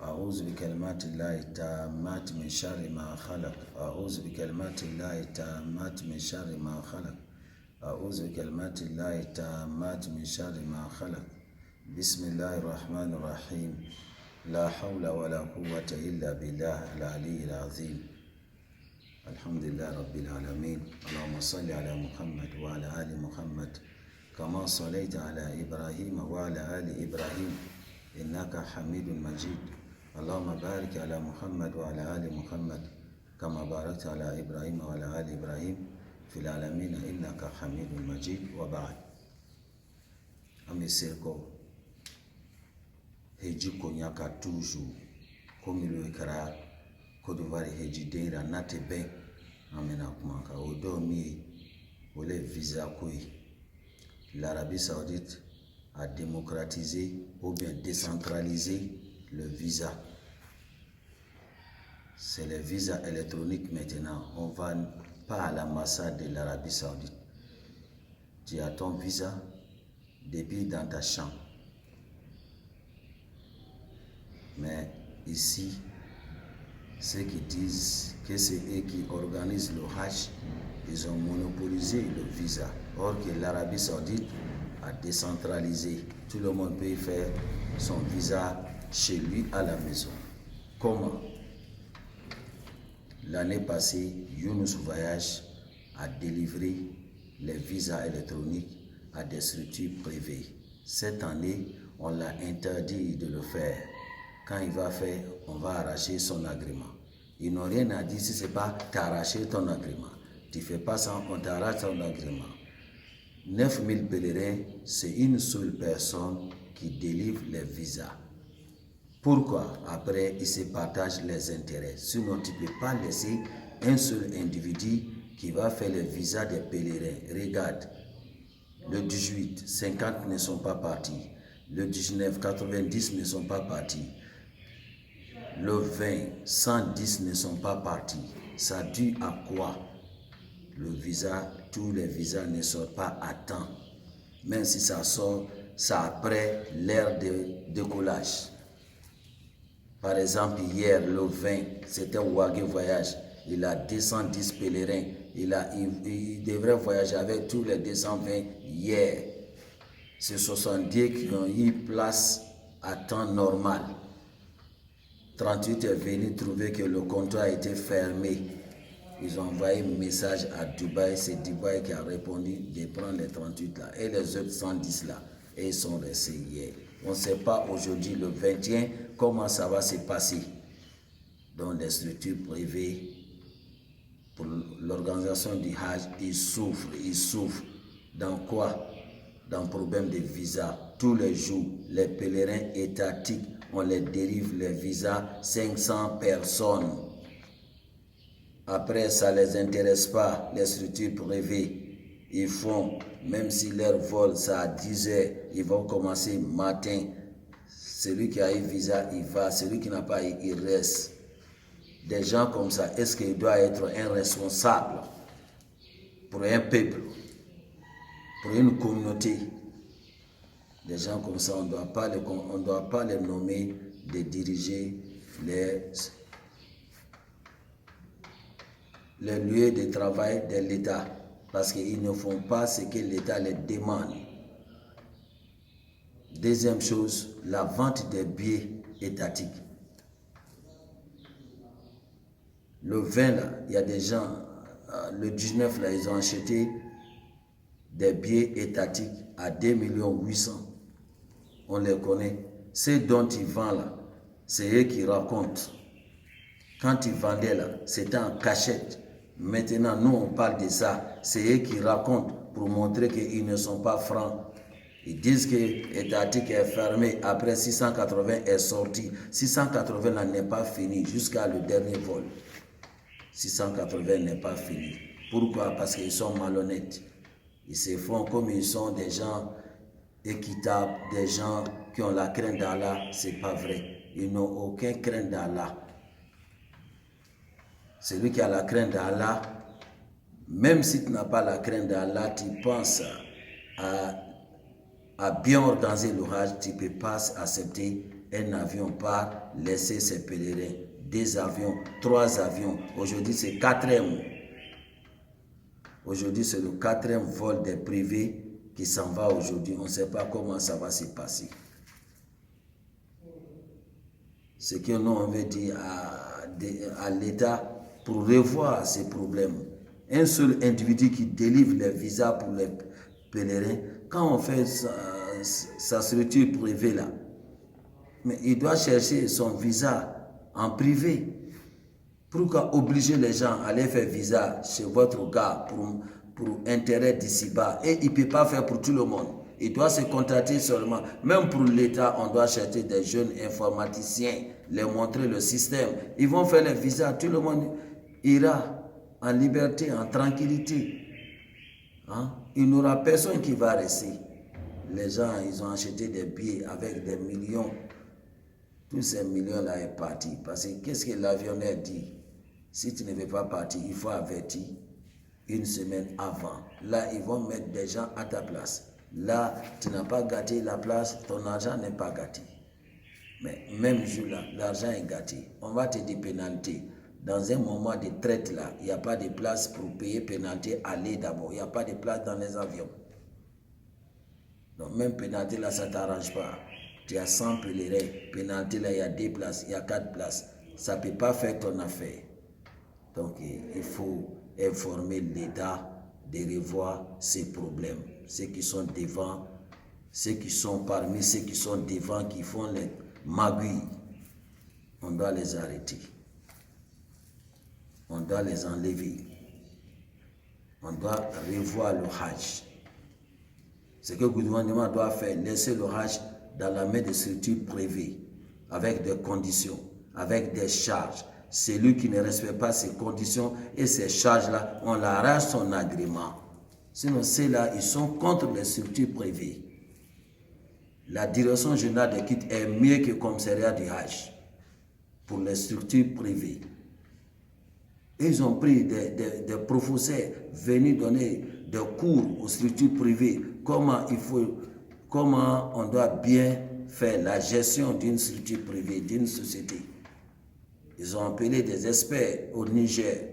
أعوذ بكلمات الله التامات من شر ما خلق. أعوذ بكلمات الله التامات من شر ما خلق. أعوذ بكلمات الله التامات من شر ما خلق. بسم الله الرحمن الرحيم. لا حول ولا قوة إلا بالله العلي العظيم. الحمد لله رب العالمين. اللهم صل على محمد وعلى آل محمد كما صليت على إبراهيم وعلى آل إبراهيم إنك حميد مجيد. اللهم بارك على محمد وعلى آل محمد كما باركت على إبراهيم وعلى آل إبراهيم في العالمين إنك حميد مجيد. وبعد. Ami seko heji konyaka toujours comme le kara Côte d'Ivoire heji deira nate ben amena kumaka odomi ole visa koi. L'Arabie Saoudite a démocratisé ou bien décentralisé le visa. C'est le visa électronique maintenant. On ne va pas à l'ambassade de l'Arabie Saoudite. Tu as ton visa depuis dans ta chambre. Mais ici, ceux qui disent que c'est eux qui organisent le Hajj, ils ont monopolisé le visa. Or que l'Arabie Saoudite a décentralisé. Tout le monde peut faire son visa chez lui à la maison. Comment? L'année passée, Yunus Voyage a délivré les visas électroniques à des structures privées. Cette année, on l'a interdit de le faire. Quand il va faire, on va arracher son agrément. Ils n'ont rien à dire si ce n'est pas t'arracher ton agrément. Tu ne fais pas ça, on t'arrache ton agrément. 9000 pèlerins, c'est une seule personne qui délivre les visas. Pourquoi? Après, ils se partagent les intérêts. Sinon, tu ne peux pas laisser un seul individu qui va faire les visas des pèlerins. Regarde, le 18, 50 ne sont pas partis. Le 19, 90 ne sont pas partis. Le 20, 110 ne sont pas partis. Ça dû à quoi? Le visa, tous les visas ne sortent pas à temps. Même si ça sort, c'est après l'heure de décollage. Par exemple, hier, le 20, c'était Ouagé Voyage. Il a 210 pèlerins. Il devrait voyager avec tous les 220 hier. C'est 70 qui ont eu place à temps normal. 38 est venu trouver que le comptoir était fermé. Ils ont envoyé un message à Dubaï. C'est Dubaï qui a répondu de prendre les 38 là. Et les autres 110 là. Et ils sont restés hier. On ne sait pas aujourd'hui, le 21, comment ça va se passer. Dans les structures privées, pour l'organisation du Hajj, ils souffrent. Dans quoi? Dans le problème de visa. Tous les jours, les pèlerins étatiques, on les dérive les visas, 500 personnes. Après, ça ne les intéresse pas, les structures privées. Ils font, même si leur vol, ça à 10 heures, ils vont commencer matin. Celui qui a eu visa, il va. Celui qui n'a pas eu, il reste. Des gens comme ça, est-ce qu'il doit être un responsable pour un peuple, pour une communauté? Des gens comme ça, on ne doit pas les nommer de diriger les lieux de travail de l'État, parce qu'ils ne font pas ce que l'État les demande. Deuxième chose, la vente des billets étatiques. Le 20, là, il y a des gens, le 19, là, ils ont acheté des billets étatiques à 2 800 000. On les connaît. Ceux dont ils vendent là, c'est eux qui racontent. Quand ils vendaient là, c'était en cachette. Maintenant, nous, on parle de ça. C'est eux qui racontent pour montrer qu'ils ne sont pas francs. Ils disent que l'étatique est fermé. Après 680 est sorti. 680 là n'est pas fini jusqu'à le dernier vol. 680 n'est pas fini. Pourquoi? Parce qu'ils sont malhonnêtes. Ils se font comme ils sont des gens équitables, des gens qui ont la crainte d'Allah. C'est pas vrai. Ils n'ont aucun crainte d'Allah. Celui qui a la crainte d'Allah, même si tu n'as pas la crainte d'Allah, tu penses à bien organiser le Hajj, tu ne peux pas accepter Un avion part, laisser ses pèlerins. 2 avions, 3 avions. Aujourd'hui, c'est 4e. Aujourd'hui, c'est le 4e vol des privés qui s'en va aujourd'hui. On ne sait pas comment ça va se passer. Ce que nous, on veut dire à l'État pour revoir ces problèmes. Un seul individu qui délivre les visas pour les pèlerins, quand on fait sa structure privée là, mais il doit chercher son visa en privé. Pourquoi obliger les gens à aller faire visa chez votre gars pour intérêt d'ici-bas? Et il ne peut pas faire pour tout le monde. Il doit se contracter seulement. Même pour l'État, on doit chercher des jeunes informaticiens, les montrer le système. Ils vont faire les visas. Tout le monde ira en liberté, en tranquillité. Hein? Il n'y aura personne qui va rester. Les gens, ils ont acheté des billets avec des millions. Tous ces millions-là est parti. Parce que qu'est-ce que l'avionneur dit? Si tu ne veux pas partir, il faut avertir 1 semaine avant. Là, ils vont mettre des gens à ta place. Là, tu n'as pas gâté la place, ton argent n'est pas gâté. Mais même jour-là, l'argent est gâté. On va te dire pénalité. Dans un moment de traite là, il n'y a pas de place pour payer pénalité, aller d'abord. Il n'y a pas de place dans les avions. Donc même pénalité là, ça ne t'arrange pas. Tu as 100 pèlerins, pénalité là, il y a 2 places, il y a 4 places. Ça ne peut pas faire ton affaire. Donc il faut informer l'État de revoir ces problèmes. Ceux qui sont devant, ceux qui sont parmi ceux qui sont devant, qui font les magouilles, on doit les arrêter. On doit les enlever. On doit revoir le Hajj. Ce que le gouvernement doit faire, laisser le Hajj dans la main des structures privées, avec des conditions, avec des charges. Celui qui ne respecte pas ces conditions et ces charges-là, on l'arrache son agrément. Sinon, ceux-là, ils sont contre les structures privées. La direction générale des cultes est mieux que le commissariat du Hajj pour les structures privées. Ils ont pris des professeurs venus donner des cours aux structures privées, comment on doit bien faire la gestion d'une structure privée, d'une société. Ils ont appelé des experts au Niger,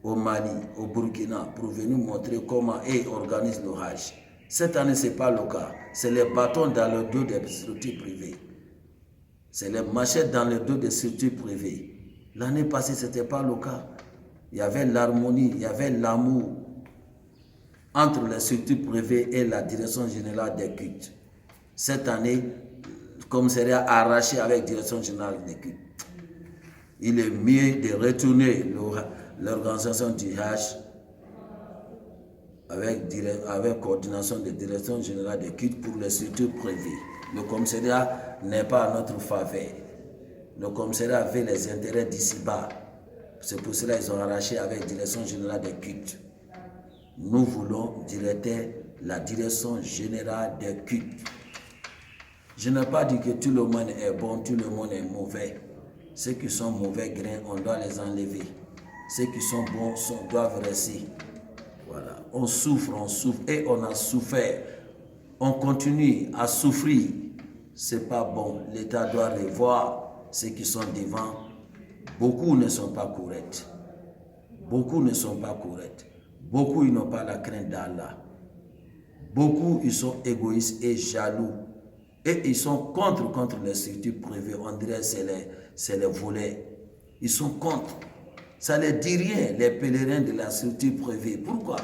au Mali, au Burkina, pour venir montrer comment ils organisent le Hajj. Cette année, ce n'est pas le cas. C'est les bâtons dans le dos des structures privées. C'est les machettes dans le dos des structures privées. L'année passée, ce n'était pas le cas. Il y avait l'harmonie, il y avait l'amour entre les structures privées et la direction générale des cultes. Cette année, le commissariat a arraché avec la direction générale des cultes. Il est mieux de retourner l'organisation du Hajj avec coordination de direction générale des cultes pour les structures privées. Le commissariat n'est pas à notre faveur. Le commissariat avait les intérêts d'ici-bas. C'est pour cela qu'ils ont arraché avec la direction générale des cultes. Nous voulons la direction générale des cultes. Je n'ai pas dit que tout le monde est bon, tout le monde est mauvais. Ceux qui sont mauvais grains, on doit les enlever. Ceux qui sont bons doivent rester. Voilà. On souffre et on a souffert. On continue à souffrir. C'est pas bon. L'État doit revoir ceux qui sont devant. Beaucoup ne sont pas corrects. Beaucoup ne sont pas corrects. Beaucoup, ils n'ont pas la crainte d'Allah. Beaucoup, ils sont égoïstes et jaloux. Et ils sont contre les structures privées. On dirait que c'est les voleurs. Ils sont contre. Ça ne dit rien, les pèlerins de la structure privée. Pourquoi?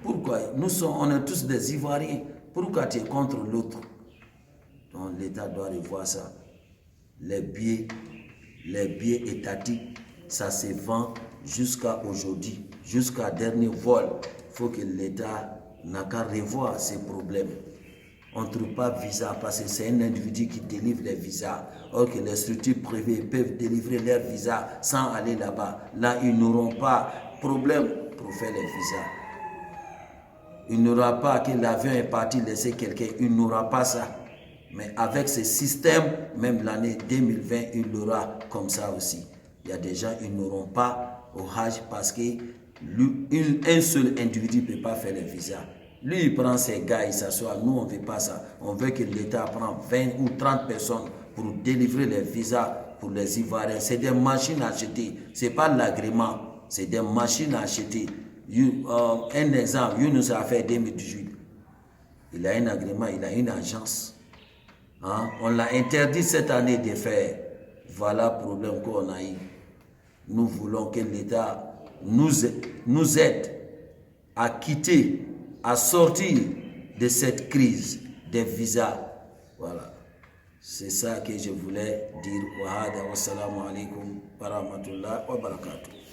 Pourquoi? On est tous des Ivoiriens. Pourquoi tu es contre l'autre? Donc l'État doit revoir ça. Les billets étatiques, ça se vend jusqu'à aujourd'hui, jusqu'à dernier vol. Il faut que l'État n'a qu'à revoir ces problèmes. On ne trouve pas visa parce que c'est un individu qui délivre les visas. Or que les structures privées peuvent délivrer leurs visas sans aller là-bas. Là, ils n'auront pas de problème pour faire les visas. Il n'aura pas que l'avion est parti laisser quelqu'un. Il n'aura pas ça. Mais avec ce système, même l'année 2020, il l'aura comme ça aussi. Il y a des gens, ils n'auront pas au Hajj parce qu'un seul individu ne peut pas faire les visas. Lui, il prend ses gars, il s'assoit. Nous, on ne veut pas ça. On veut que l'État prenne 20 ou 30 personnes pour délivrer les visas pour les Ivoiriens. C'est des machines à acheter. Ce n'est pas l'agrément. C'est des machines à acheter. Un exemple, Younous a fait 2018. Il a un agrément, il a une agence. Hein? On l'a interdit cette année de faire. Voilà le problème qu'on a eu. Nous voulons que l'État nous aide à quitter, à sortir de cette crise des visas. Voilà. C'est ça que je voulais dire. Wassalamu alaikum wa rahmatullahi wa barakatuh.